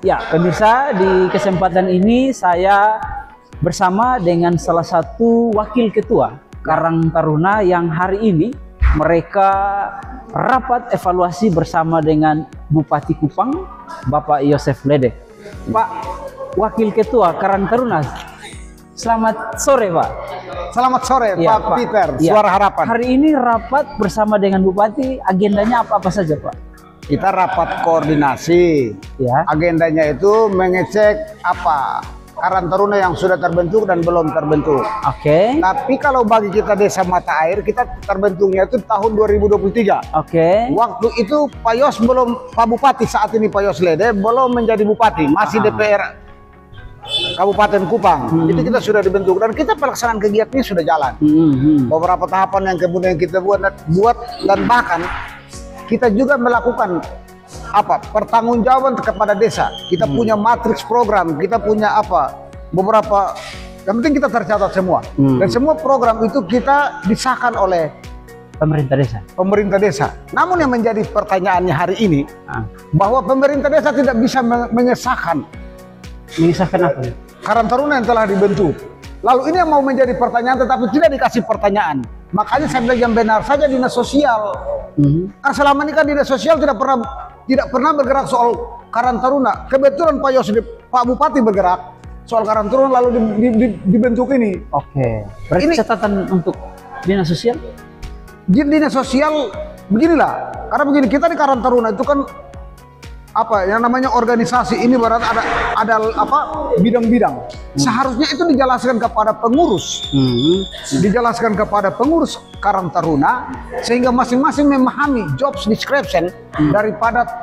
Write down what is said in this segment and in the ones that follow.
Ya, pemirsa, di kesempatan ini saya bersama dengan salah satu wakil ketua Karang Taruna yang hari ini mereka rapat evaluasi bersama dengan Bupati Kupang, Bapak Yosef Lede. Pak Wakil Ketua Karang Taruna, selamat sore Pak. Selamat sore Ya, Pak Peter, Ya. Suara Harapan. Hari ini rapat bersama dengan Bupati, agendanya apa-apa saja Pak? Kita rapat koordinasi. Ya. Agendanya itu mengecek apa Karang Taruna yang sudah terbentuk dan belum terbentuk. Oke. Tapi kalau bagi kita Desa Mata Air, kita terbentuknya itu tahun 2023. Oke. Waktu itu Pak Yos belum, Pak Bupati saat ini Pak Yos Lede belum menjadi bupati, masih DPR Kabupaten Kupang. Itu kita sudah dibentuk dan kita pelaksanaan kegiatannya sudah jalan. Beberapa tahapan yang kemudian kita buat dan bahkan kita juga melakukan pertanggungjawaban kepada desa. Kita punya matriks program, kita punya beberapa, yang penting kita tercatat semua. Dan semua program itu kita disahkan oleh pemerintah desa. Namun yang menjadi pertanyaannya hari ini bahwa pemerintah desa tidak bisa mengesahkan apa? Karang Taruna yang telah dibentuk. Lalu ini yang mau menjadi pertanyaan tetapi tidak dikasih pertanyaan. Makanya saya bilang yang benar saja dinas sosial. Karena selama ini kan dinas sosial tidak pernah bergerak soal Karang Taruna. Kebetulan Pak Bupati bergerak soal Karang Taruna lalu dibentuk ini. Oke. Berarti ini catatan untuk dinas sosial? Dinas sosial beginilah. Karena begini, kita di Karang Taruna itu kan yang namanya organisasi ini berarti ada bidang-bidang. Seharusnya itu dijelaskan kepada pengurus. Dijelaskan kepada pengurus Karang Taruna sehingga masing-masing memahami job description daripada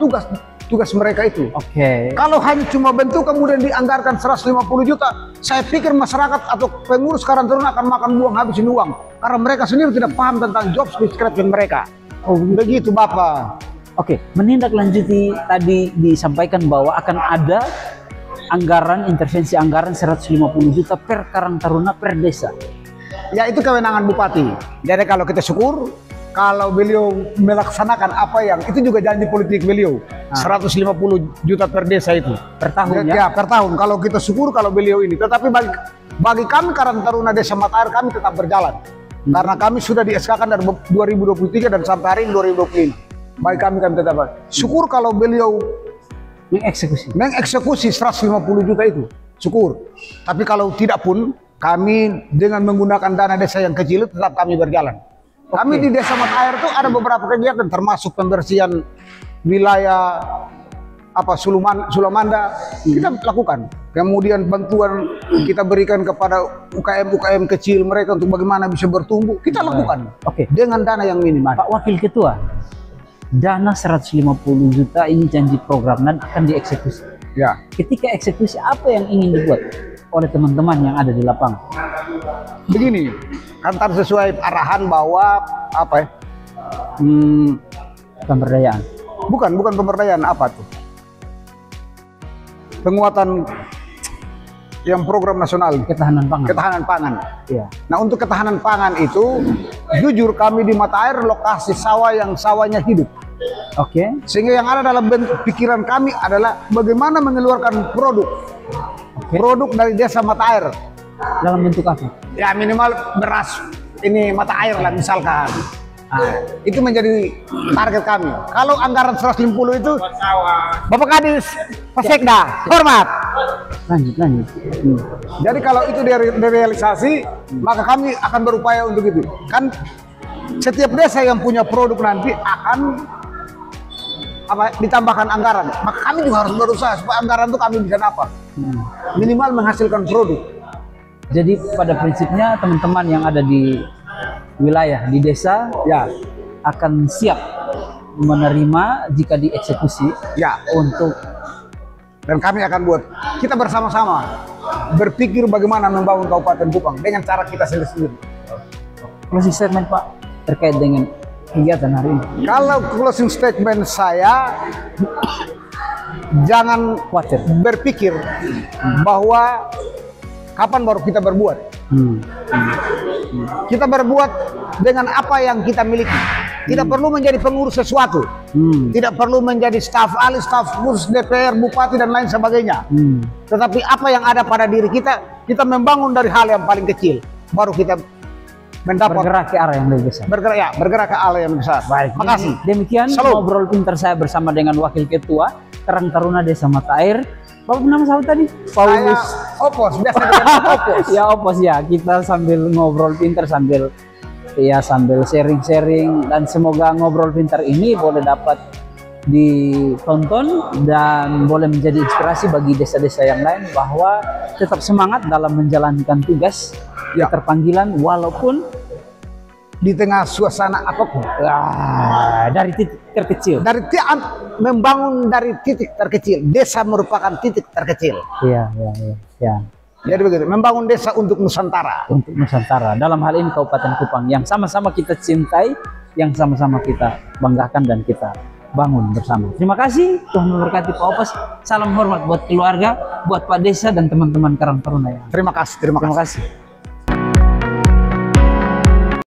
tugas mereka itu. Oke. Kalau hanya cuma bentuk kemudian dianggarkan 150 juta, saya pikir masyarakat atau pengurus Karang Taruna akan makan buang habisin uang karena mereka sendiri tidak paham tentang job description mereka. Oh, begitu Bapak. Oke, menindaklanjuti tadi disampaikan bahwa akan ada anggaran, intervensi anggaran 150 juta per Karang Taruna per desa. Ya itu kewenangan Bupati. Jadi kalau kita syukur, kalau beliau melaksanakan apa yang, itu juga janji politik beliau. 150 juta per desa itu. Per tahun ya? Ya, per tahun. Kalau kita syukur kalau beliau ini. Tetapi bagi kami Karang Taruna Desa Mata Air, kami tetap berjalan. Karena kami sudah di SK-kan dari 2023 dan sampai hari ini 2025. Baik kami tetap syukur kalau beliau mengeksekusi 150 juta itu, syukur. Tapi kalau tidak pun kami dengan menggunakan dana desa yang kecil tetap kami berjalan. Kami di Desa Mata Air itu ada beberapa kegiatan termasuk pembersihan wilayah Sulamanda kita lakukan. Kemudian bantuan kita berikan kepada UKM kecil mereka untuk bagaimana bisa bertumbuh, kita lakukan. Dengan dana yang minimal. Pak Wakil Ketua, dana 150 juta ini janji program dan akan dieksekusi. Ya. Ketika eksekusi apa yang ingin dibuat oleh teman-teman yang ada di lapangan? Begini, kantor sesuai arahan bahwa pemberdayaan. Bukan pemberdayaan, penguatan yang program nasional ketahanan pangan. Ya. Nah untuk ketahanan pangan itu jujur kami di Mata Air lokasi sawah yang sawahnya hidup. Sehingga yang ada dalam pikiran kami adalah bagaimana mengeluarkan produk dari Desa Mata Air. Dalam bentuk apa? Ya minimal beras ini Mata Air lah misalkan. Itu menjadi target kami. Kalau anggaran 150 itu Bapak Kadis, Pak Sekda, hormat. Lanjut. Jadi kalau itu direalisasi, maka kami akan berupaya untuk itu. Kan setiap desa yang punya produk nanti akan ditambahkan anggaran. Maka kami juga harus berusaha supaya anggaran itu kami bisa dapat. Minimal menghasilkan produk. Jadi pada prinsipnya teman-teman yang ada di wilayah di desa ya akan siap menerima jika dieksekusi ya dan kami akan buat kita bersama-sama berpikir bagaimana membangun Kabupaten Kupang dengan cara kita sendiri. Closing statement Pak terkait dengan kegiatan hari ini. Kalau closing statement saya, jangan khawatir berpikir bahwa kapan baru kita berbuat. Kita berbuat dengan apa yang kita miliki. Tidak perlu menjadi pengurus sesuatu. Tidak perlu menjadi staf ahli, staf khusus DPR, bupati dan lain sebagainya. Tetapi apa yang ada pada diri kita, kita membangun dari hal yang paling kecil, baru kita mendapat bergerak ke arah yang lebih besar. Bergerak ke arah yang besar. Baik, makasih. Demikian ngobrol pintar saya bersama dengan Wakil Ketua Karang Taruna Desa Mata Air. Apa nama saya tadi? Paulus. Opos, biasa dengan Opos. Ya Opos ya. Kita sambil ngobrol pintar sambil sharing-sharing, dan semoga ngobrol pintar ini boleh dapat ditonton dan boleh menjadi inspirasi bagi desa-desa yang lain bahwa tetap semangat dalam menjalankan tugas keterpanggilan walaupun di tengah suasana apapun. Dari titik terkecil. Membangun dari titik terkecil. Desa merupakan titik terkecil. Iya. Jadi begitu, membangun desa untuk Nusantara. Untuk Nusantara. Dalam hal ini Kabupaten Kupang yang sama-sama kita cintai, yang sama-sama kita banggakan dan kita bangun bersama. Terima kasih, Tuhan memberkati Pak Opos. Salam hormat buat keluarga, buat Pak Desa dan teman-teman Karang Taruna. Terima kasih. Terima kasih.